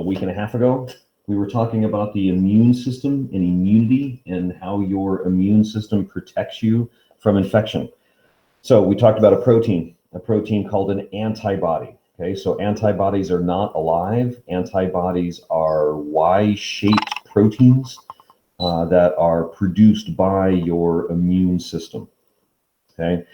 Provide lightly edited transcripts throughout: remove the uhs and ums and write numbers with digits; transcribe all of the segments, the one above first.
week and a half ago, we were talking about the immune system and immunity and how your immune system protects you from infection. So we talked about a protein called an antibody. Okay, so antibodies are not alive. Antibodies are Y-shaped proteins that are produced by your immune system. Okay.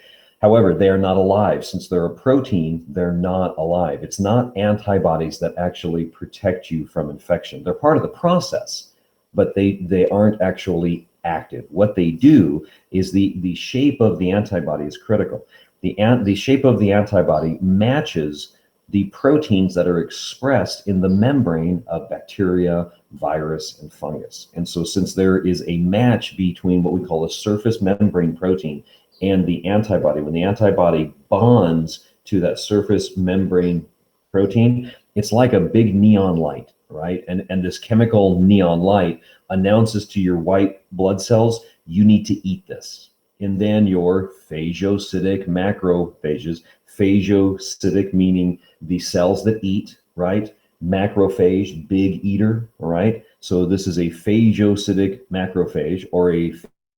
However, they are not alive. Since they're a protein, they're not alive. It's not antibodies that actually protect you from infection. They're part of the process, but they aren't actually active. What they do is the shape of the antibody is critical. The shape of the antibody matches the proteins that are expressed in the membrane of bacteria, virus, and fungus. And so since there is a match between what we call a surface membrane protein and the antibody, when the antibody bonds to that surface membrane protein, it's like a big neon light, right? And this chemical neon light announces to your white blood cells, you need to eat this. And then your phagocytic macrophages, phagocytic meaning the cells that eat, right? Macrophage, big eater, right? So this is a phagocytic macrophage or a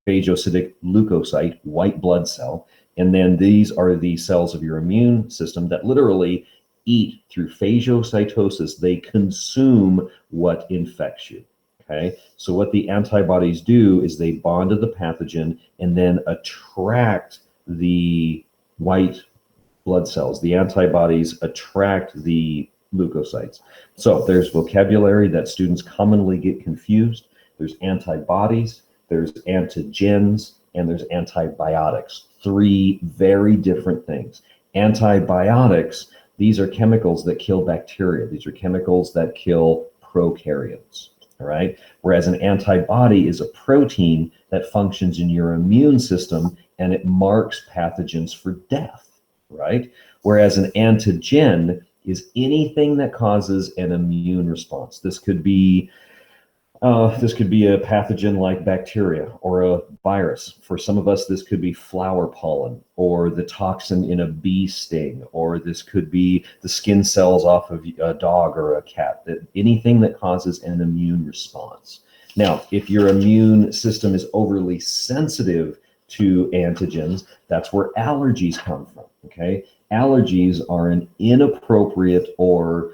phagocytic leukocyte, white blood cell. And then these are the cells of your immune system that literally eat through phagocytosis. They consume what infects you. Okay, so what the antibodies do is they bond to the pathogen and then attract the white blood cells. The antibodies attract the leukocytes. So there's vocabulary that students commonly get confused. There's antibodies, there's antigens, and there's antibiotics. Three very different things. Antibiotics, these are chemicals that kill bacteria. These are chemicals that kill prokaryotes. All right. Whereas an antibody is a protein that functions in your immune system and it marks pathogens for death. Right. Whereas an antigen is anything that causes an immune response. This could be a pathogen like bacteria or a virus. For some of us, this could be flower pollen or the toxin in a bee sting, or this could be the skin cells off of a dog or a cat. Anything that causes an immune response. Now, if your immune system is overly sensitive to antigens, that's where allergies come from. Okay, allergies are an inappropriate or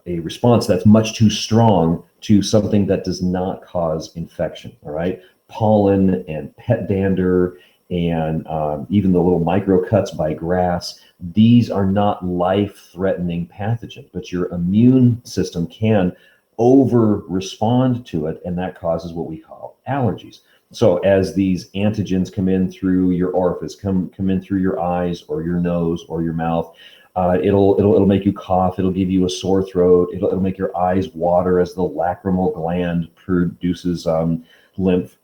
a response that's much too strong to something that does not cause infection. All right, pollen and pet dander and even the little micro cuts by grass, these are not life-threatening pathogens, but your immune system can over respond to it, and that causes what we call allergies. So as these antigens come in through your orifice, come in through your eyes or your nose or your mouth, it'll make you cough. It'll give you a sore throat. It'll make your eyes water as the lacrimal gland produces lymph.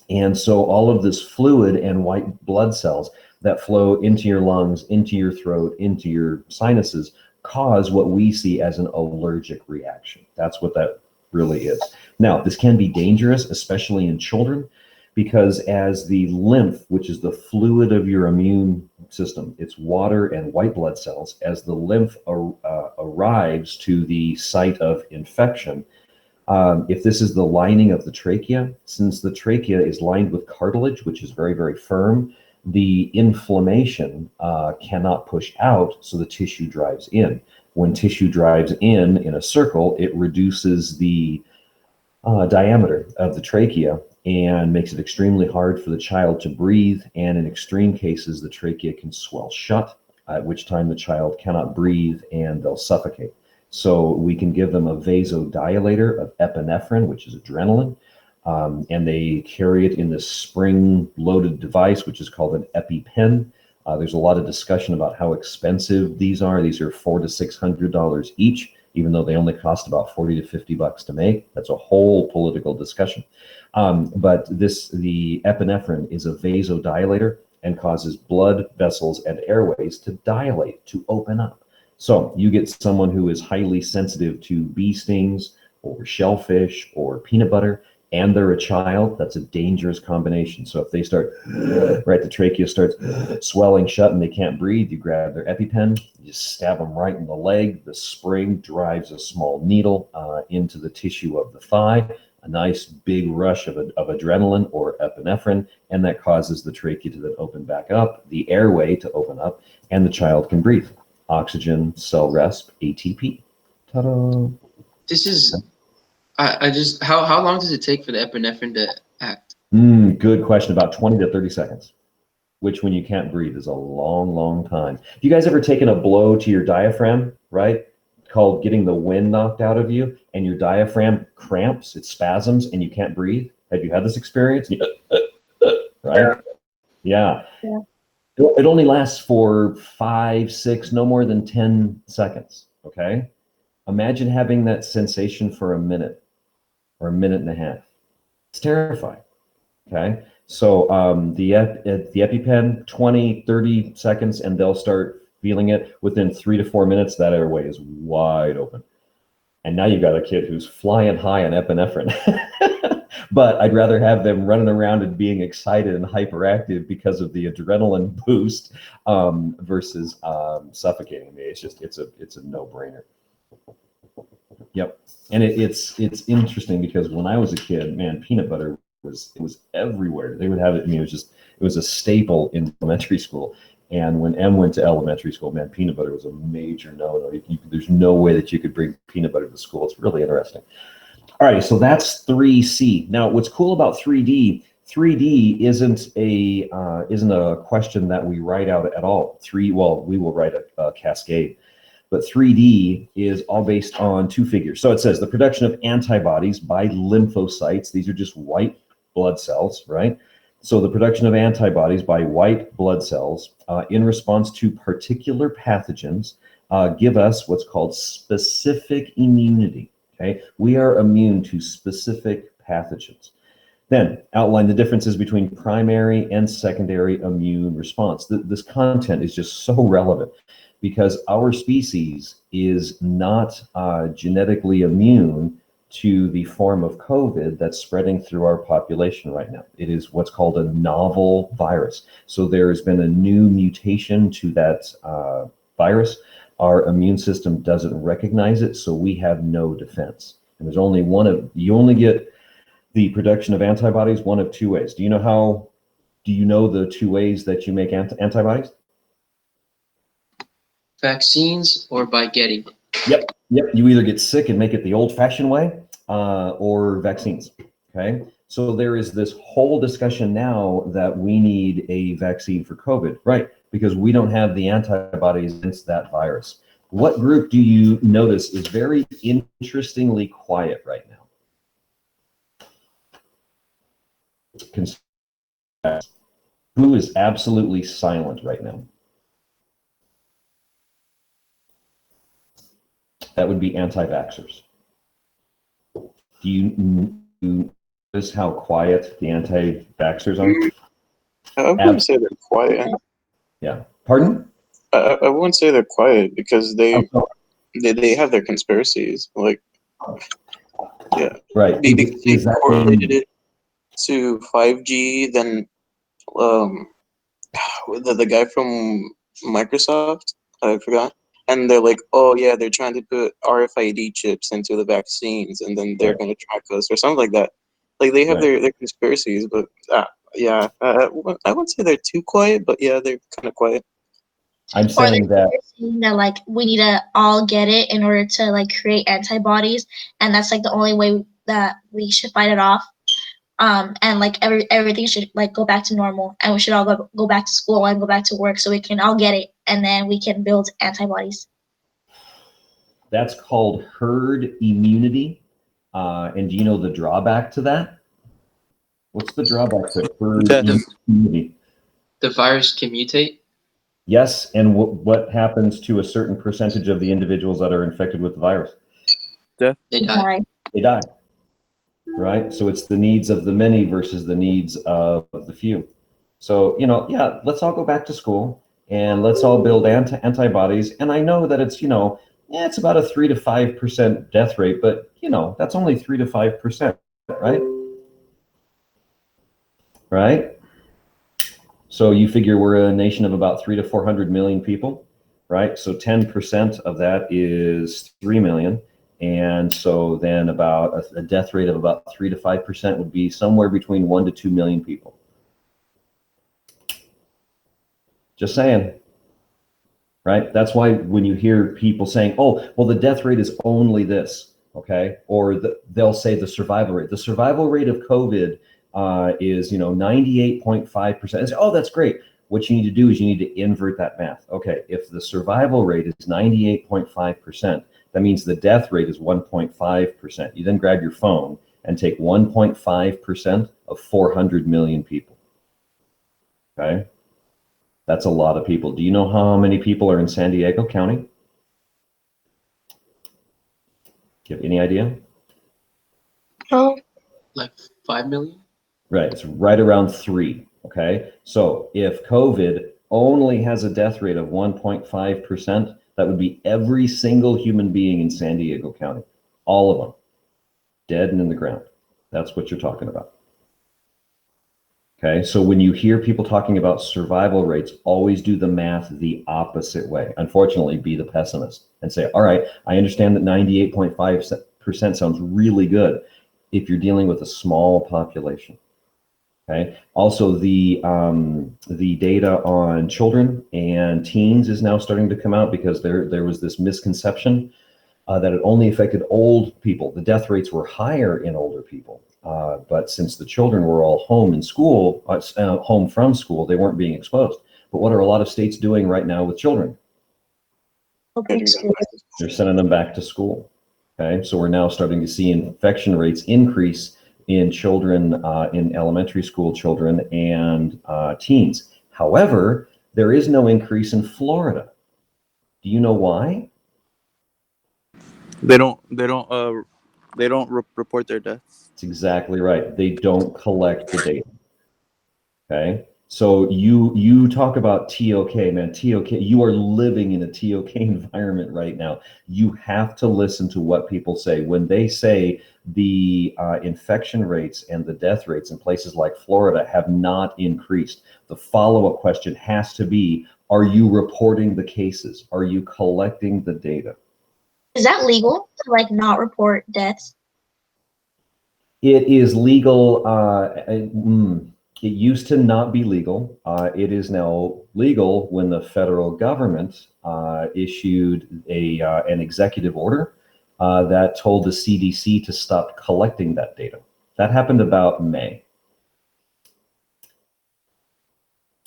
And so all of this fluid and white blood cells that flow into your lungs, into your throat, into your sinuses cause what we see as an allergic reaction. That's what that really is. Now, this can be dangerous, especially in children, because as the lymph, which is the fluid of your immune system, it's water and white blood cells, as the lymph arrives to the site of infection, if this is the lining of the trachea, since the trachea is lined with cartilage, which is very, very firm, the inflammation cannot push out, so the tissue drives in. When tissue drives in a circle, it reduces the diameter of the trachea and makes it extremely hard for the child to breathe. And in extreme cases, the trachea can swell shut, at which time the child cannot breathe and they'll suffocate. So we can give them a vasodilator of epinephrine, which is adrenaline, and they carry it in this spring-loaded device, which is called an EpiPen. There's a lot of discussion about how expensive these are. These are $400 to $600 each, even though they only cost about $40 to $50 to make. That's a whole political discussion. But the epinephrine is a vasodilator and causes blood vessels and airways to dilate, to open up. So you get someone who is highly sensitive to bee stings or shellfish or peanut butter, and they're a child, that's a dangerous combination. So if they start, right, the trachea starts swelling shut and they can't breathe, you grab their EpiPen, you just stab them right in the leg. The spring drives a small needle into the tissue of the thigh, a nice big rush of adrenaline or epinephrine, and that causes the trachea to then open back up, the airway to open up, and the child can breathe. Oxygen, cell resp, ATP. Ta-da! This is, I just, how long does it take for the epinephrine to act? Good question. About 20 to 30 seconds, which when you can't breathe is a long, long time. You guys ever taken a blow to your diaphragm, right? Called getting the wind knocked out of you, and your diaphragm cramps, it spasms, and you can't breathe? Have you had this experience? Right? Yeah. It only lasts for 5, 6, no more than 10 seconds. Okay. Imagine having that sensation for a minute or a minute and a half. It's terrifying. Okay. So the EpiPen, 20, 30 seconds, and they'll start feeling it. Within 3 to 4 minutes, that airway is wide open. And now you've got a kid who's flying high on epinephrine. But I'd rather have them running around and being excited and hyperactive because of the adrenaline boost versus suffocating me. It's a no-brainer. Yep. And it's interesting because when I was a kid, man, peanut butter was everywhere. They would have it. I mean, it was a staple in elementary school. And when Em went to elementary school, man, peanut butter was a major no-no. There's no way that you could bring peanut butter to school. It's really interesting. All right, so that's 3C. Now, what's cool about 3D? 3D isn't a question that we write out at all. We will write a cascade. But 3D is all based on two figures. So it says the production of antibodies by lymphocytes. These are just white blood cells, right? So the production of antibodies by white blood cells in response to particular pathogens give us what's called specific immunity. Okay, we are immune to specific pathogens. Then outline the differences between primary and secondary immune response. This content is just so relevant because our species is not genetically immune to the form of COVID that's spreading through our population right now. It is what's called a novel virus. So there has been a new mutation to that virus. Our immune system doesn't recognize it, so we have no defense. And there's only you only get the production of antibodies one of two ways. Do you know the two ways that you make antibodies? Vaccines or by getting? Yep. You either get sick and make it the old-fashioned way, or vaccines. Okay. So there is this whole discussion now that we need a vaccine for COVID, right? Because we don't have the antibodies against that virus. What group do you notice is very interestingly quiet right now? Who is absolutely silent right now? That would be anti-vaxxers. Do you notice how quiet the anti-vaxxers are? I wouldn't say they're quiet. Yeah. Pardon? I wouldn't say they're quiet because they have their conspiracies. Like, yeah. Right. Because they correlated it to 5G, then the guy from Microsoft, I forgot. And they're like, oh yeah, they're trying to put RFID chips into the vaccines, and then they're going to track us or something like that. Like they have their conspiracies, but yeah, I wouldn't say they're too quiet, but yeah, they're kind of quiet. I'm saying that like we need to all get it in order to like create antibodies, and that's like the only way that we should fight it off. And like everything should like go back to normal, and we should all go back to school and go back to work so we can all get it, and then we can build antibodies. That's called herd immunity. And do you know the drawback to that? What's the drawback to herd immunity? The virus can mutate? Yes, and what happens to a certain percentage of the individuals that are infected with the virus? Death. They die. They die. Right? So it's the needs of the many versus the needs of the few. So, yeah, let's all go back to school and let's all build antibodies. And I know that it's, it's about a 3 to 5% death rate, but, that's only 3 to 5%, right? right? So you figure we're a nation of about 300 to 400 million people, right? So 10% of that is 3 million. And so then about a death rate of about 3 to 5% would be somewhere between 1 to 2 million people. Just saying, right? That's why when you hear people saying, oh, well, the death rate is only this, okay? Or they'll say the survival rate. The survival rate of COVID is 98.5%. Oh, that's great. What you need to do is you need to invert that math. Okay, if the survival rate is 98.5%, that means the death rate is 1.5%. You then grab your phone and take 1.5% of 400 million people. Okay, that's a lot of people. Do you know how many people are in San Diego County? Do you have any idea? No. Like 5 million? Right, it's right around 3. Okay, so if COVID only has a death rate of 1.5%, that would be every single human being in San Diego County, all of them, dead and in the ground. That's what you're talking about. Okay, so when you hear people talking about survival rates, always do the math the opposite way. Unfortunately, be the pessimist and say, all right, I understand that 98.5% sounds really good if you're dealing with a small population. Okay. Also, the data on children and teens is now starting to come out because there was this misconception that it only affected old people. The death rates were higher in older people, but since the children were all home in school, home from school, they weren't being exposed. But what are a lot of states doing right now with children? They're sending them back to school. Okay, so we're now starting to see infection rates increase in children, in elementary school children and teens. However, there is no increase in Florida. Do you know why? They don't report their deaths. That's exactly right. They don't collect the data. Okay, so you talk about TOK, man. TOK, you are living in a TOK environment right now. You have to listen to what people say. When they say the infection rates and the death rates in places like Florida have not increased, the follow-up question has to be, are you reporting the cases? Are you collecting the data? Is that legal to like not report deaths? It is legal. It used to not be legal. It is now legal when the federal government issued an executive order that told the CDC to stop collecting that data. That happened about May.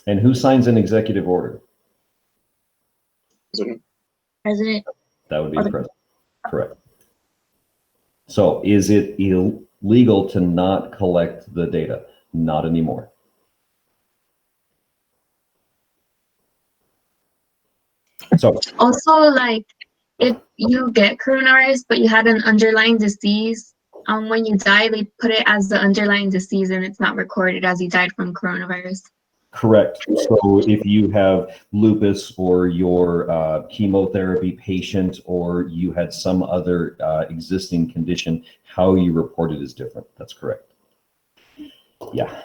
And who signs an executive order? President. That would be the president. Correct. So is it illegal to not collect the data? Not anymore. So also, like, if you get coronavirus but you had an underlying disease, when you die, they put it as the underlying disease and it's not recorded as you died from coronavirus. correct. So if you have lupus or your chemotherapy patient or you had some other existing condition, how you report it is different. That's correct. Yeah.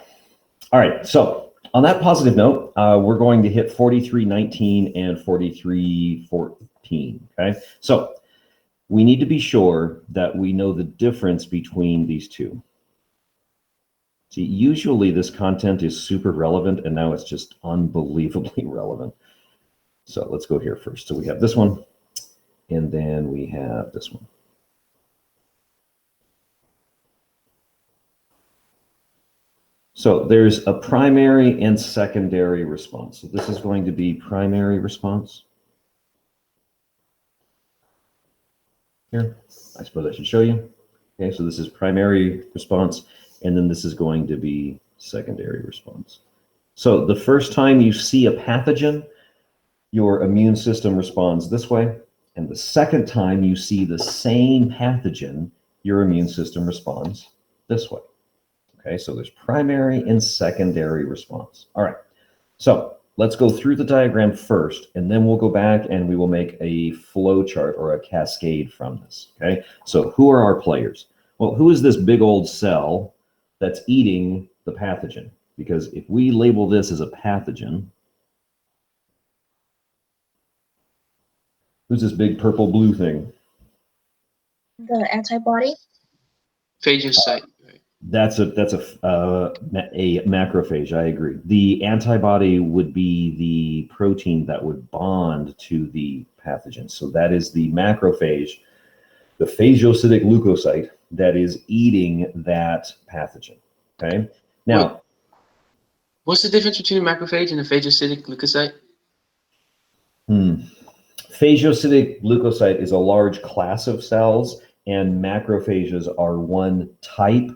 All right. So on that positive note, we're going to hit 4319 and 4314. Okay. So we need to be sure that we know the difference between these two. See, usually this content is super relevant, and now it's just unbelievably relevant. So let's go here first. So we have this one, and then we have this one. So there's a primary and secondary response. So this is going to be primary response. Here, I suppose I should show you. Okay, so this is primary response, and then this is going to be secondary response. So the first time you see a pathogen, your immune system responds this way, and the second time you see the same pathogen, your immune system responds this way. Okay, so there's primary and secondary response. All right, so let's go through the diagram first, and then we'll go back and we will make a flow chart or a cascade from this. Okay, so who are our players? Well, who is this big old cell that's eating the pathogen? Because if we label this as a pathogen, who's this big purple blue thing? The antibody. Phagocyte. Right. That's a macrophage. I agree. The antibody would be the protein that would bond to the pathogen. So that is the macrophage, the phagocytic leukocyte that is eating that pathogen. Okay. Now, what's the difference between a macrophage and a phagocytic leukocyte? Phagocytic leukocyte is a large class of cells, and macrophages are one type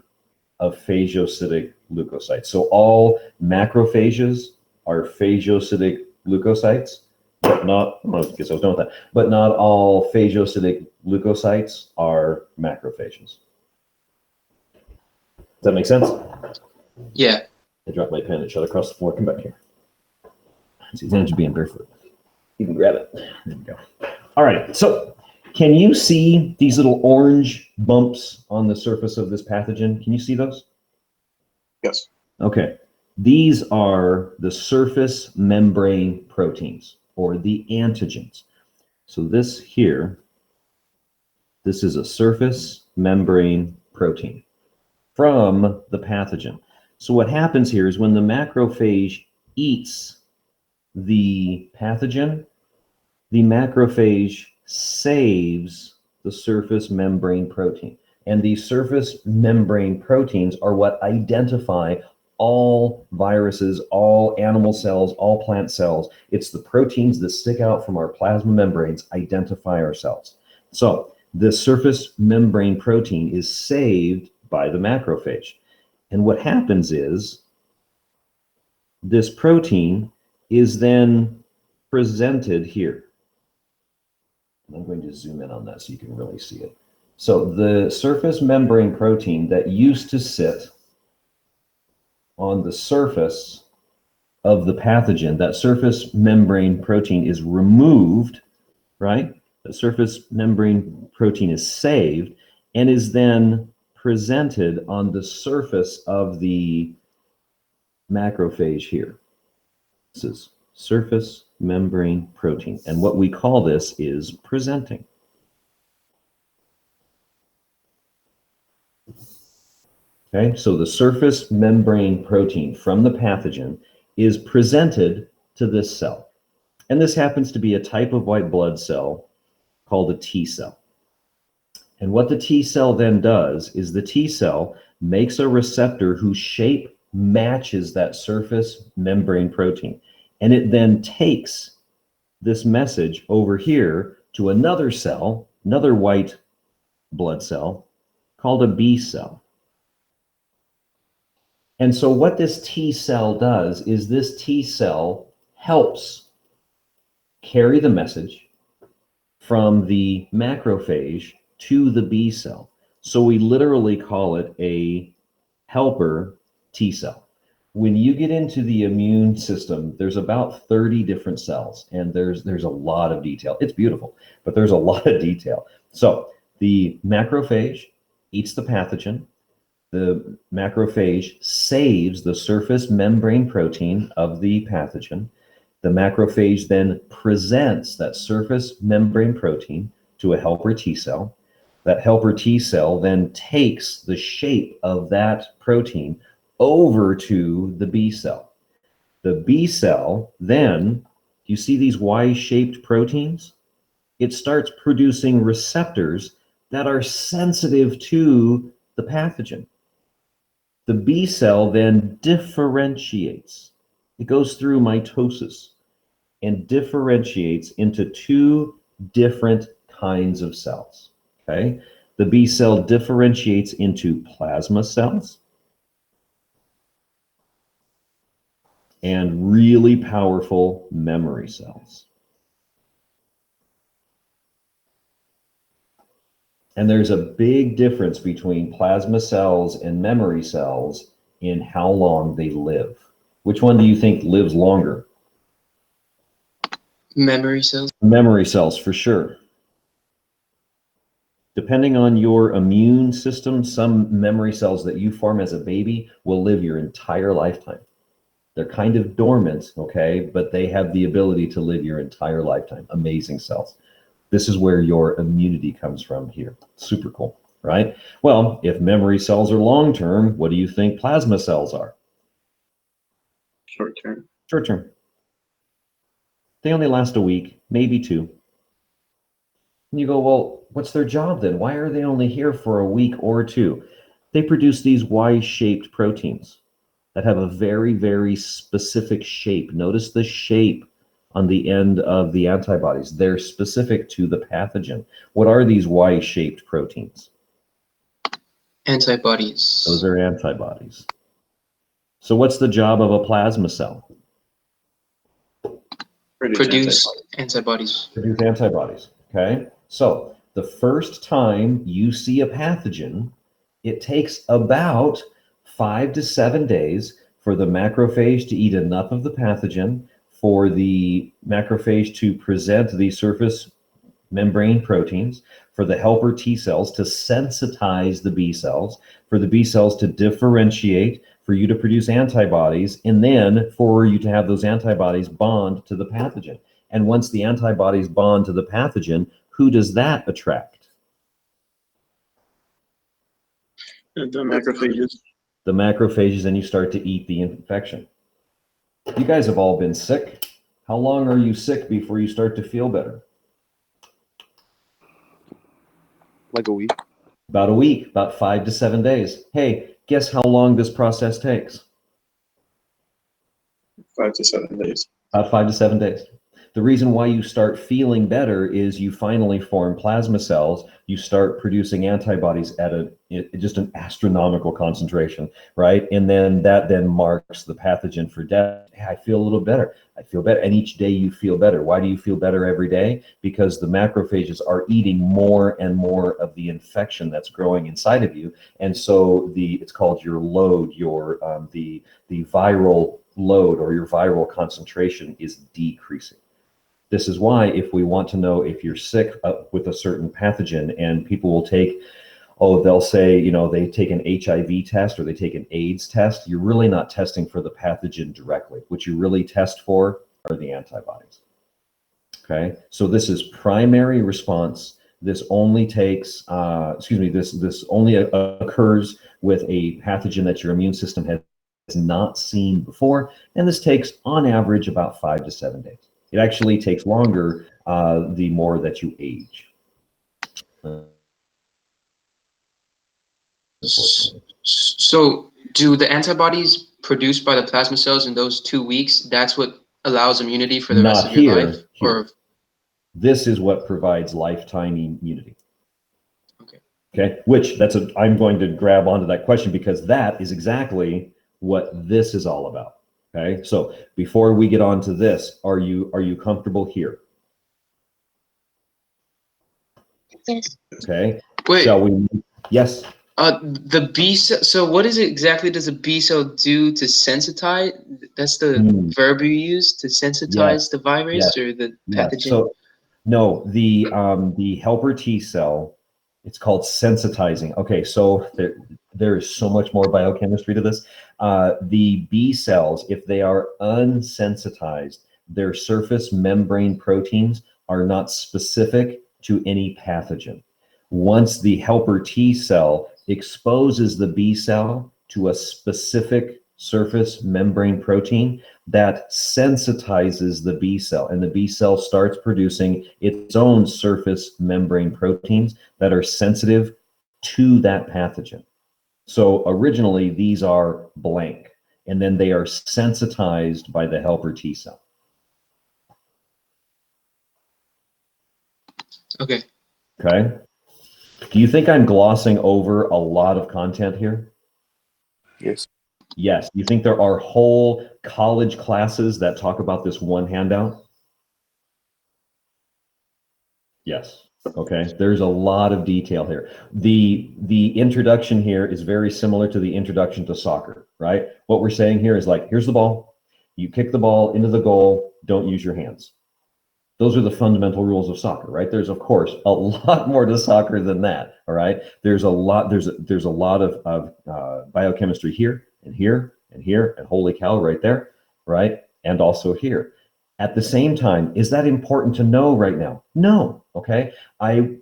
of phagocytic leukocytes. So all macrophages are phagocytic leukocytes, but not, I guess I was done with that, but not all phagocytic leukocytes are macrophages. Does that make sense? Yeah. I dropped my pen and shot across the floor. Come back here. It's the advantage of being barefoot. You can grab it. There we go. All right. So can you see these little orange bumps on the surface of this pathogen? Can you see those? Yes. Okay. These are the surface membrane proteins, or the antigens. So this here, this is a surface membrane protein from the pathogen. So what happens here is when the macrophage eats the pathogen, the macrophage saves the surface membrane protein. And these surface membrane proteins are what identify all viruses, all animal cells, all plant cells. It's the proteins that stick out from our plasma membranes, identify our cells. So the surface membrane protein is saved by the macrophage. And what happens is this protein is then presented here. I'm going to zoom in on that so you can really see it. So the surface membrane protein that used to sit on the surface of the pathogen, that surface membrane protein is removed, right? The surface membrane protein is saved and is then presented on the surface of the macrophage here. This is surface membrane protein. And what we call this is presenting. Okay, so the surface membrane protein from the pathogen is presented to this cell. And this happens to be a type of white blood cell called a T cell. And what the T cell then does is the T cell makes a receptor whose shape matches that surface membrane protein. And it then takes this message over here to another cell, another white blood cell called a B cell. And so what this T cell does is this T cell helps carry the message from the macrophage to the B cell. So we literally call it a helper T cell. When you get into the immune system, there's about 30 different cells, and there's a lot of detail. It's beautiful, but there's a lot of detail. So the macrophage eats the pathogen. The macrophage saves the surface membrane protein of the pathogen. The macrophage then presents that surface membrane protein to a helper T cell. That helper T cell then takes the shape of that protein over to the B cell. The B cell then, you see these Y-shaped proteins? It starts producing receptors that are sensitive to the pathogen. The B cell then differentiates. It goes through mitosis and differentiates into two different kinds of cells. Okay? The B cell differentiates into plasma cells and really powerful memory cells. And there's a big difference between plasma cells and memory cells in how long they live. Which one do you think lives longer? Memory cells. Memory cells, for sure. Depending on your immune system, some memory cells that you form as a baby will live your entire lifetime. They're kind of dormant, okay, but they have the ability to live your entire lifetime. Amazing cells. This is where your immunity comes from here. Super cool, right? Well, if memory cells are long-term, what do you think plasma cells are? Short term. Short-term. They only last a week, maybe two. And you go, well, what's their job then? Why are they only here for a week or two? They produce these Y-shaped proteins that have a very, very specific shape. Notice the shape on the end of the antibodies. They're specific to the pathogen. What are these Y-shaped proteins? Antibodies. Those are antibodies. So what's the job of a plasma cell? Produce antibodies. Produce antibodies, okay? So the first time you see a pathogen, it takes about 5 to 7 days for the macrophage to eat enough of the pathogen, for the macrophage to present the surface membrane proteins, for the helper T cells to sensitize the B cells, for the B cells to differentiate, for you to produce antibodies, and then for you to have those antibodies bond to the pathogen. And once the antibodies bond to the pathogen, who does that attract? The macrophages. The macrophages, and you start to eat the infection. You guys have all been sick. How long are you sick before you start to feel better? Like a week. About a week, about 5 to 7 days. Hey, guess how long this process takes? 5 to 7 days. About 5 to 7 days. The reason why you start feeling better is you finally form plasma cells. You start producing antibodies at just an astronomical concentration, right? And then that then marks the pathogen for death. Hey, I feel a little better. I feel better. And each day you feel better. Why do you feel better every day? Because the macrophages are eating more and more of the infection that's growing inside of you. And so it's called your load, the viral load or your viral concentration is decreasing. This is why if we want to know if you're sick with a certain pathogen, and people will take, they'll say, they take an HIV test or they take an AIDS test, you're really not testing for the pathogen directly. What you really test for are the antibodies. Okay, so this is primary response. This only takes, this only occurs with a pathogen that your immune system has not seen before, and this takes on average about 5 to 7 days. It actually takes longer the more that you age. So do the antibodies produced by the plasma cells in those 2 weeks, that's what allows immunity for the rest of your life? Or this is what provides lifetime immunity. Okay, which I'm going to grab onto that question, because that is exactly what this is all about. Okay, so before we get on to this, are you comfortable here? Yes. Okay. Wait. Shall we? Yes. The B cell. So what is it exactly? Does a B cell do to sensitize? That's the verb you use, to sensitize the virus or the pathogen. So no, the helper T cell, it's called sensitizing. Okay, so there is so much more biochemistry to this. The B cells, if they are unsensitized, their surface membrane proteins are not specific to any pathogen. Once the helper T cell exposes the B cell to a specific surface membrane protein, that sensitizes the B cell, and the B cell starts producing its own surface membrane proteins that are sensitive to that pathogen. So originally these are blank, and then they are sensitized by the helper T cell. Okay. Okay. Do you think I'm glossing over a lot of content here? Yes. Yes. You think there are whole college classes that talk about this one handout? Yes. Okay. There's a lot of detail here. The introduction here is very similar to the introduction to soccer, right? What we're saying here is like, here's the ball. You kick the ball into the goal. Don't use your hands. Those are the fundamental rules of soccer, right? There's, of course, a lot more to soccer than that, all right? There's a lot of biochemistry here and here and here, and holy cow, right there. right? And also here. At the same time, is that important to know right now? No, okay? I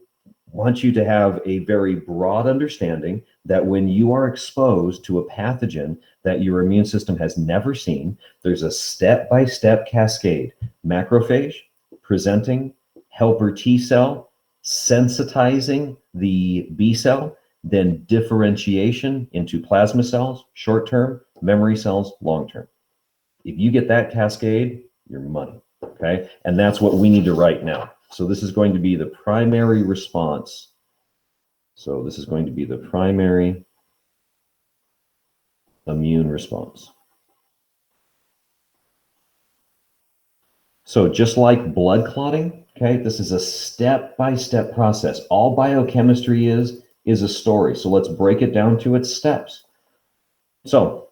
want you to have a very broad understanding that when you are exposed to a pathogen that your immune system has never seen, there's a step-by-step cascade. Macrophage, presenting, helper T cell, sensitizing the B cell, then differentiation into plasma cells, short-term, memory cells, long-term. If you get that cascade, you're money, okay? And that's what we need to write now. So this is going to be the primary response. So this is going to be the primary immune response. So just like blood clotting, okay, this is a step-by-step process. All biochemistry is a story. So let's break it down to its steps. So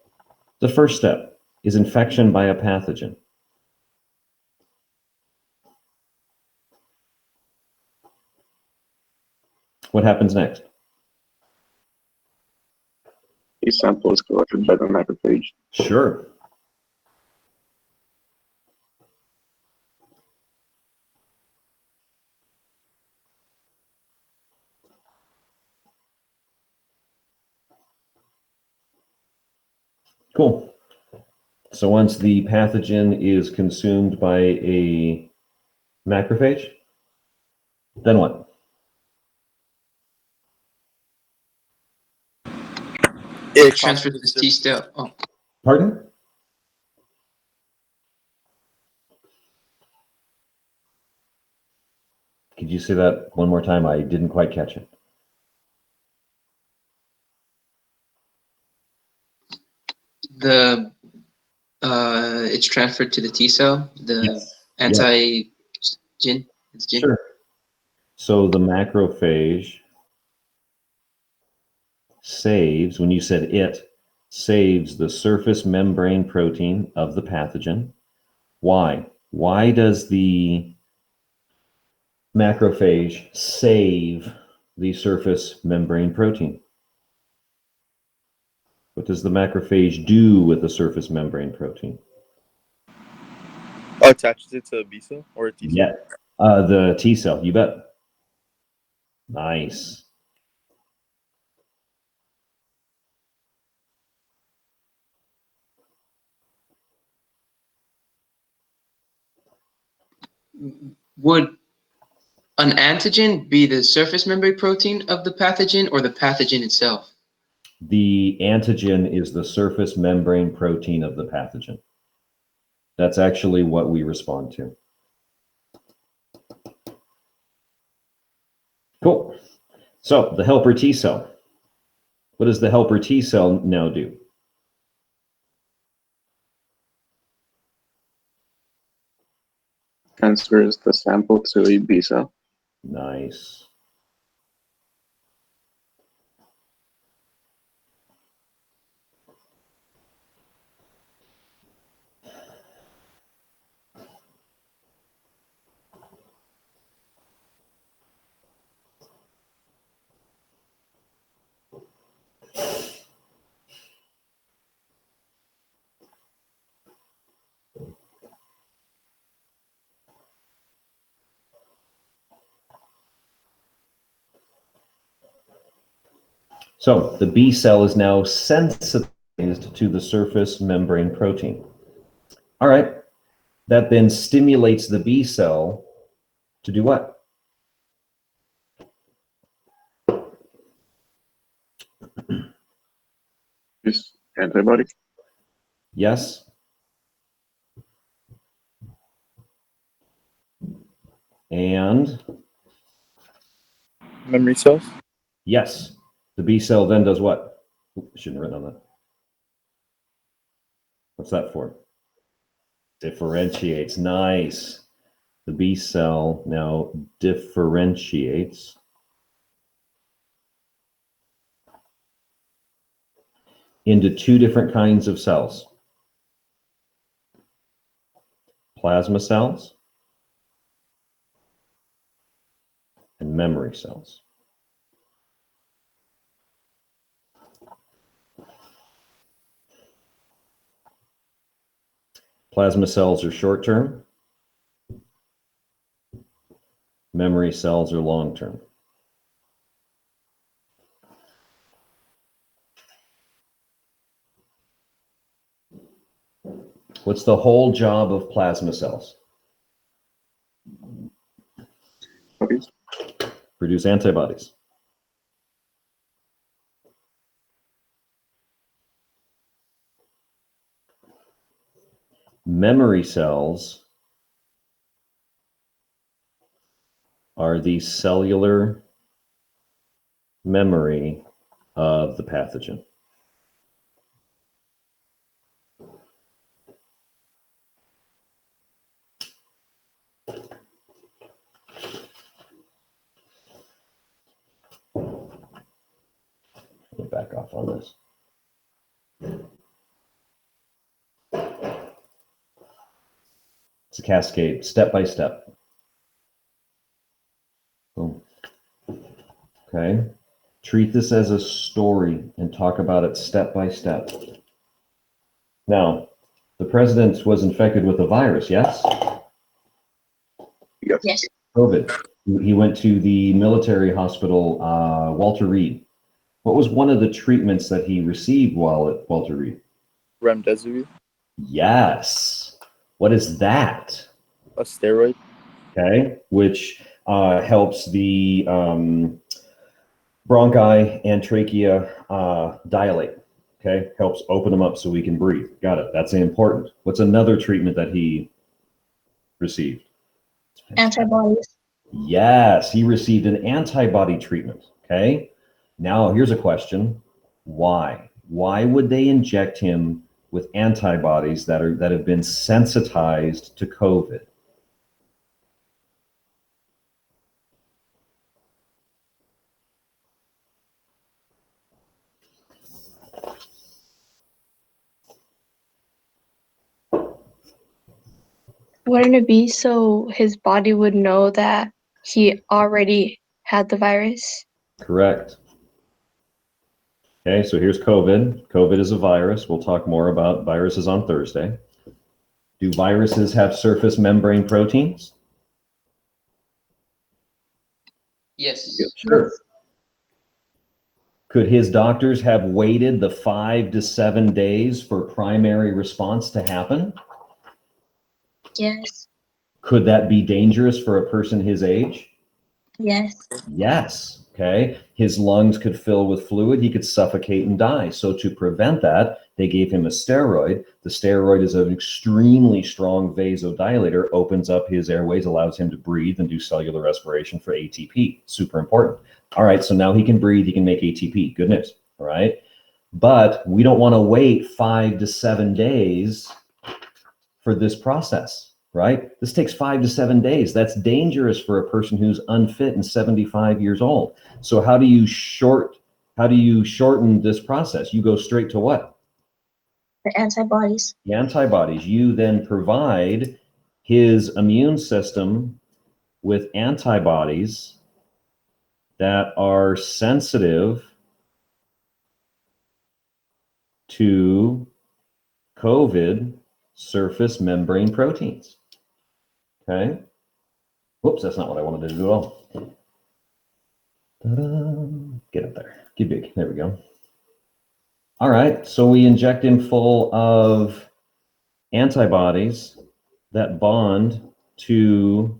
the first step is infection by a pathogen. What happens next? A sample is collected by the macrophage. Sure. Cool. So once the pathogen is consumed by a macrophage, then what? It transfers to T cell. Oh. Pardon? Could you say that one more time? I didn't quite catch it. It's transferred to the T cell, the Yes. antigen. Sure. So the macrophage saves, when you said it, saves the surface membrane protein of the pathogen. Why? Why does the macrophage save the surface membrane protein? What does the macrophage do with the surface membrane protein? Attaches it to a B cell or a T cell? Yeah, the T cell, you bet. Nice. Would an antigen be the surface membrane protein of the pathogen or the pathogen itself? The antigen is the surface membrane protein of the pathogen. That's actually what we respond to. Cool. So the helper T cell. What does the helper T cell now do? Transfers the sample to a B cell. Nice. So the B cell is now sensitized to the surface membrane protein. All right. That then stimulates the B cell to do what? Just antibody. Yes. And Memory cells? yes, the B cell then does what? Oop, I shouldn't have written on that. What's that for? Differentiates. Nice. The B cell now differentiates into two different kinds of cells. Plasma cells and memory cells. Plasma cells are short-term. Memory cells are long-term. What's the whole job of plasma cells? Produce antibodies. Memory cells are the cellular memory of the pathogen. We'll back off on this. It's a cascade, step by step. Boom. Okay. Treat this as a story and talk about it step by step. Now, the president was infected with a virus, yes? Yes. COVID. He went to the military hospital, Walter Reed. What was one of the treatments that he received while at Walter Reed? Remdesivir. Yes. What is that? A steroid. Okay, which helps the bronchi and trachea dilate. Okay, helps open them up so we can breathe. Got it. That's important. What's another treatment that he received? Antibodies. Yes, he received an antibody treatment. Okay, now here's a question: why? Why would they inject him with antibodies that have been sensitized to COVID? Wouldn't it be so his body would know that he already had the virus? Correct. Okay, so here's COVID. COVID is a virus. We'll talk more about viruses on Thursday. Do viruses have surface membrane proteins? Yes. Sure. Could his doctors have waited the 5 to 7 days for primary response to happen? Yes. Could that be dangerous for a person his age? Yes. Yes. Okay. His lungs could fill with fluid. He could suffocate and die. So to prevent that, they gave him a steroid. The steroid is an extremely strong vasodilator, opens up his airways, allows him to breathe and do cellular respiration for ATP. Super important. All right. So now he can breathe. He can make ATP. Good news. All right. But we don't want to wait 5 to 7 days for this process. Right? This takes 5 to 7 days. That's dangerous for a person who's unfit and 75 years old. So how do you shorten this process? You go straight to what? The antibodies. The antibodies. You then provide his immune system with antibodies that are sensitive to COVID surface membrane proteins. Okay. Whoops, that's not what I wanted to do at all. Ta-da. Get up there. Get big. There we go. All right. So we inject him full of antibodies that bond to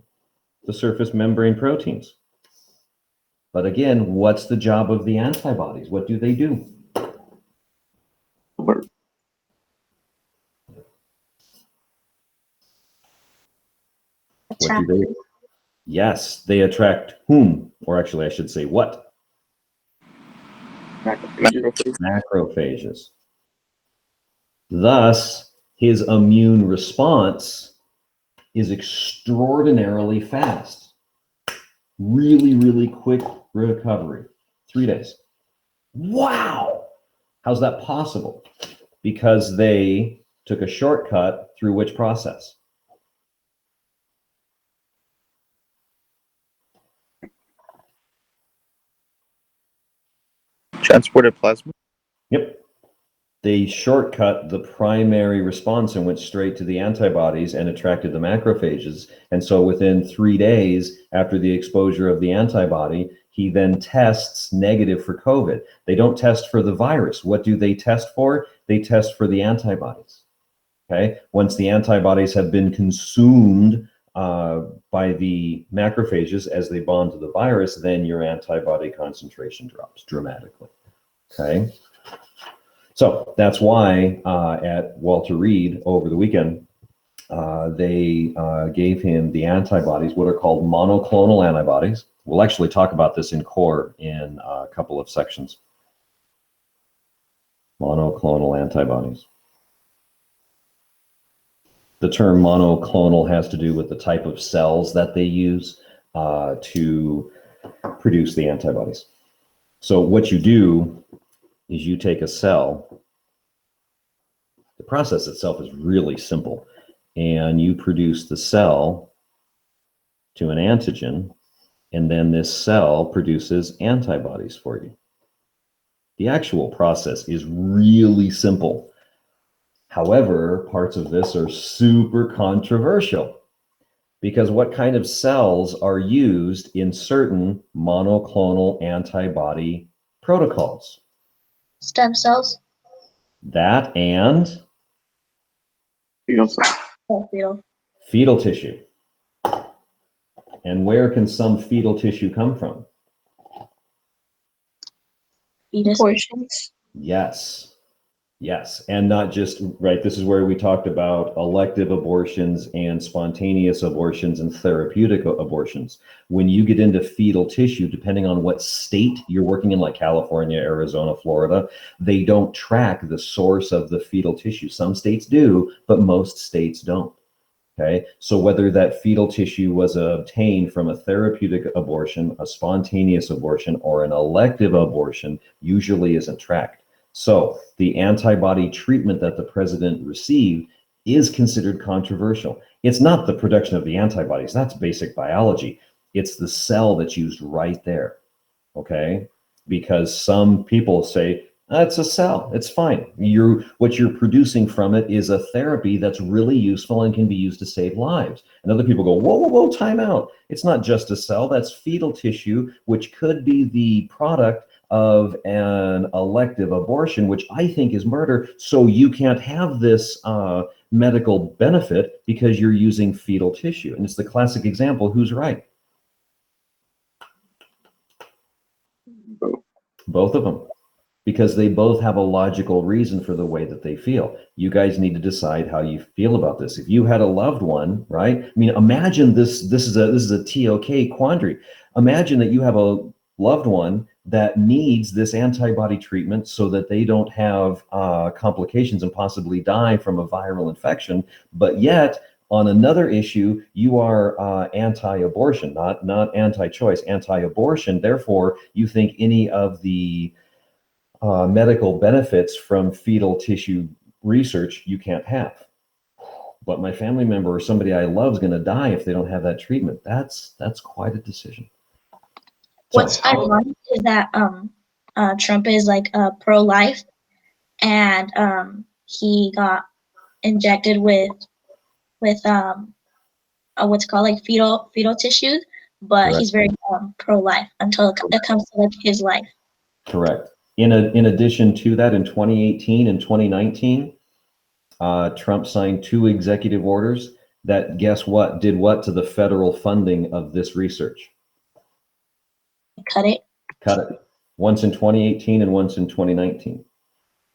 the surface membrane proteins. But again, what's the job of the antibodies? What do they do? Work. What do they? Yes, they attract whom? Or actually, I should say what? Macrophage. Macrophages. Thus, his immune response is extraordinarily fast. Really, really quick recovery. 3 days. Wow! How's that possible? Because they took a shortcut through which process? Transported plasma. Yep. they shortcut the primary response and went straight to the antibodies and attracted the macrophages. And so within 3 days after the exposure of the antibody, he then tests negative for COVID. They don't test for the virus. What do they test for? They test for the antibodies. Okay. Once the antibodies have been consumed by the macrophages as they bond to the virus, then your antibody concentration drops dramatically. Okay. So that's why at Walter Reed over the weekend, they gave him the antibodies, what are called monoclonal antibodies. We'll actually talk about this in core in a couple of sections. Monoclonal antibodies. The term monoclonal has to do with the type of cells that they use to produce the antibodies. So what you do is you take a cell. The process itself is really simple, and you produce the cell to an antigen, and then this cell produces antibodies for you. The actual process is really simple. However, parts of this are super controversial because what kind of cells are used in certain monoclonal antibody protocols? Stem cells. That and Oh, fetal. fetal tissue. And where can some fetal tissue come from? Fetus. Portions. Yes. Yes, and not just, right, this is where we talked about elective abortions and spontaneous abortions and therapeutic abortions. When you get into fetal tissue, depending on what state you're working in, like California, Arizona, Florida, they don't track the source of the fetal tissue. Some states do, but most states don't. Okay, so whether that fetal tissue was obtained from a therapeutic abortion, a spontaneous abortion, or an elective abortion usually isn't tracked. So the antibody treatment that the president received is considered controversial. It's not the production of the antibodies. That's basic biology. It's the cell that's used right there. Okay, because some people say, it's a cell, it's fine. What you're producing from it is a therapy that's really useful and can be used to save lives. And other people go, whoa, whoa, whoa, time out. It's not just a cell, that's fetal tissue, which could be the product of an elective abortion, which I think is murder. So you can't have this medical benefit because you're using fetal tissue. And it's the classic example, who's right? Both of them. Because they both have a logical reason for the way that they feel. You guys need to decide how you feel about this. If you had a loved one, right? I mean, imagine this is a TOK quandary. Imagine that you have a loved one that needs this antibody treatment so that they don't have complications and possibly die from a viral infection, but yet on another issue, you are anti-abortion, not anti-choice, anti-abortion. Therefore, you think any of the medical benefits from fetal tissue research you can't have. But my family member or somebody I love is going to die if they don't have that treatment. That's quite a decision. What's ironic is that Trump is like pro-life, and he got injected with what's called like fetal tissues, but Correct. he's very pro-life until it comes to like his life. Correct. In addition to that, in 2018 and 2019, Trump signed 2 executive orders that, guess what, did what to the federal funding of this research? Cut it. Cut it. Once in 2018 and once in 2019.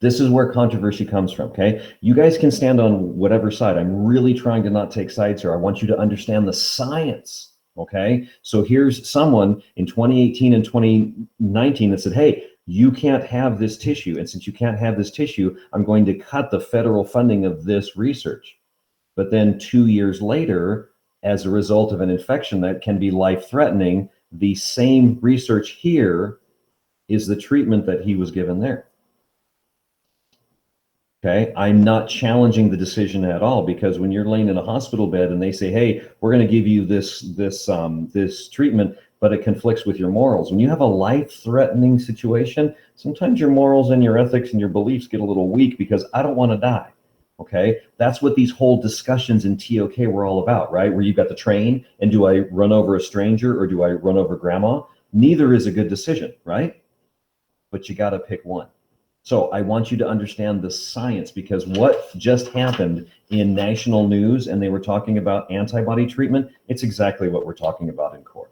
This is where controversy comes from, okay? You guys can stand on whatever side. I'm really trying to not take sides here. I want you to understand the science, okay? So here's someone in 2018 and 2019 that said, hey, you can't have this tissue. And since you can't have this tissue, I'm going to cut the federal funding of this research. But then 2 years later, as a result of an infection that can be life-threatening, the same research here is the treatment that he was given there. Okay, I'm not challenging the decision at all, because when you're laying in a hospital bed and they say, hey, we're going to give you this treatment but it conflicts with your morals. When you have a life-threatening situation, sometimes your morals and your ethics and your beliefs get a little weak because I don't want to die. Okay, that's what these whole discussions in TOK were all about, right? Where you've got the train, and do I run over a stranger or do I run over grandma? Neither is a good decision, right? But you got to pick one. So I want you to understand the science, because what just happened in national news, and they were talking about antibody treatment, it's exactly what we're talking about in court.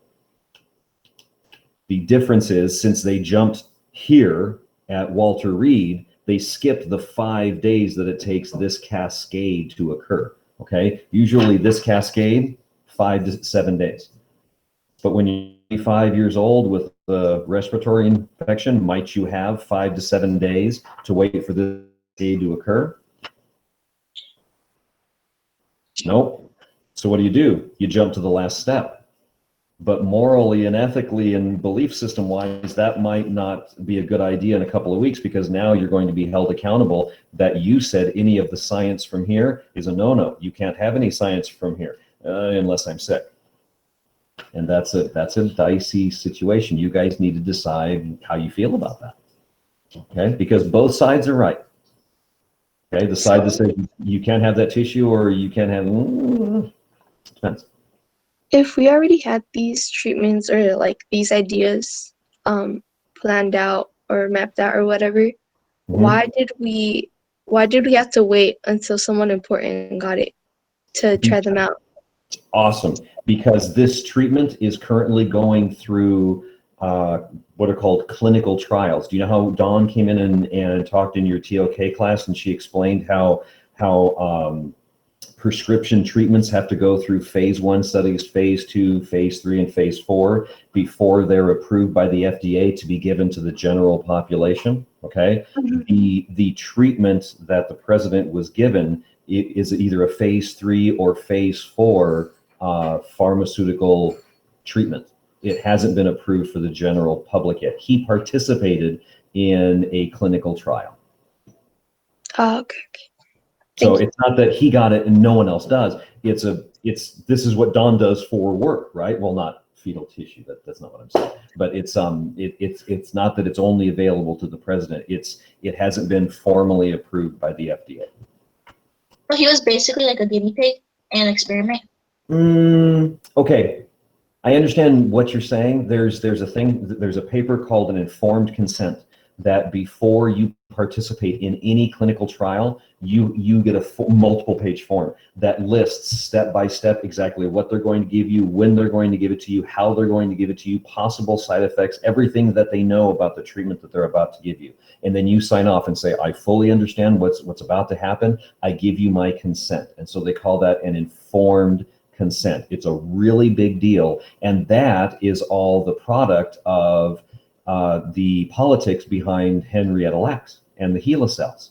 The difference is, since they jumped here at Walter Reed, they skipped the 5 days that it takes this cascade to occur. Okay, usually this cascade, 5 to 7 days. But when you're 5 years old with a respiratory infection, might you have 5 to 7 days to wait for this cascade to occur? Nope. So what do? You jump to the last step. But morally and ethically and belief system wise, that might not be a good idea in a couple of weeks, because now you're going to be held accountable that you said any of the science from here is a no-no. You can't have any science from here unless I'm sick. And that's a dicey situation. You guys need to decide how you feel about that. Okay, because both sides are right. Okay, the side that says you can't have that tissue or you can't have, depends. If we already had these treatments or like these ideas planned out or mapped out or whatever, why did we have to wait until someone important got it to try them out? Awesome, because this treatment is currently going through what are called clinical trials. Do you know how Dawn came in and talked in your TOK class, and she explained how prescription treatments have to go through phase 1 studies, phase 2, phase 3, and phase 4 before they're approved by the FDA to be given to the general population? Okay, the treatment that the president was given is either a phase 3 or phase 4 pharmaceutical treatment. It hasn't been approved for the general public yet. He participated in a clinical trial. Oh, okay. So it's not that he got it and no one else does. This is what Dawn does for work, right? Well, not fetal tissue. That's not what I'm saying. But it's not that it's only available to the president. It hasn't been formally approved by the FDA. So he was basically like a guinea pig in an experiment. Okay, I understand what you're saying. There's a paper called an informed consent, that before you participate in any clinical trial, you get a multiple page form that lists step by step exactly what they're going to give you, when they're going to give it to you, how they're going to give it to you, possible side effects, everything that they know about the treatment that they're about to give you. And then you sign off and say, I fully understand what's about to happen. I give you my consent. And so they call that an informed consent. It's a really big deal. And that is all the product of the politics behind Henrietta Lacks and the HeLa cells,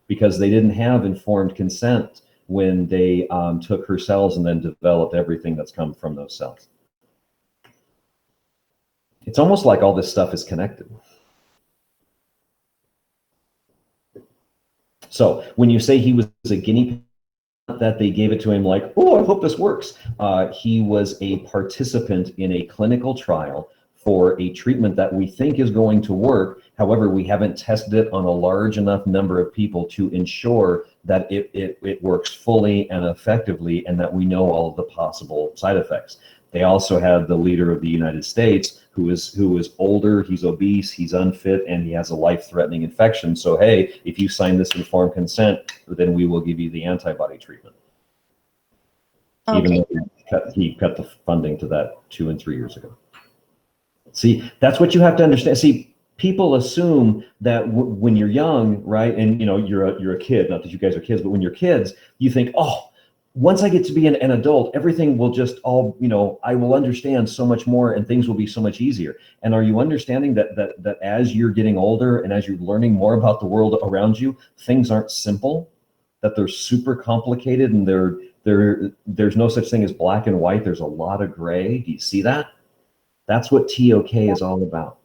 because they didn't have informed consent when they took her cells and then developed everything that's come from those cells. It's almost like all this stuff is connected. So when you say he was a guinea pig, that they gave it to him like, oh, I hope this works. He was a participant in a clinical trial for a treatment that we think is going to work. However, we haven't tested it on a large enough number of people to ensure that it works fully and effectively, and that we know all of the possible side effects. They also had the leader of the United States who is older, he's obese, he's unfit, and he has a life-threatening infection. So, hey, if you sign this informed consent, then we will give you the antibody treatment. Okay. Even though he cut the funding to that 2 and 3 years ago. See, that's what you have to understand. See, people assume that when you're young, right, and you're a kid, not that you guys are kids, but when you're kids, you think, oh, once I get to be an adult, everything will just all, I will understand so much more and things will be so much easier. And are you understanding that as you're getting older and as you're learning more about the world around you, things aren't simple, that they're super complicated, and there's no such thing as black and white. There's a lot of gray. Do you see that? That's what TOK is all about.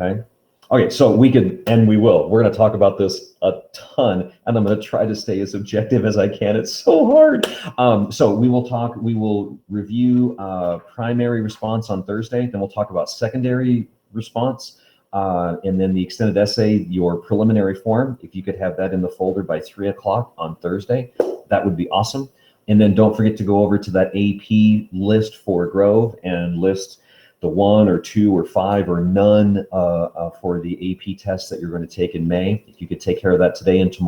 Okay. Okay, so we could, and we will. We're going to talk about this a ton, and I'm going to try to stay as objective as I can. It's so hard. So we will review primary response on Thursday, then we'll talk about secondary response, and then the extended essay, your preliminary form. If you could have that in the folder by 3 o'clock on Thursday, that would be awesome. And then don't forget to go over to that AP list for Grove and list the 1 or 2 or 5 or none for the AP tests that you're going to take in May. If you could take care of that today and tomorrow.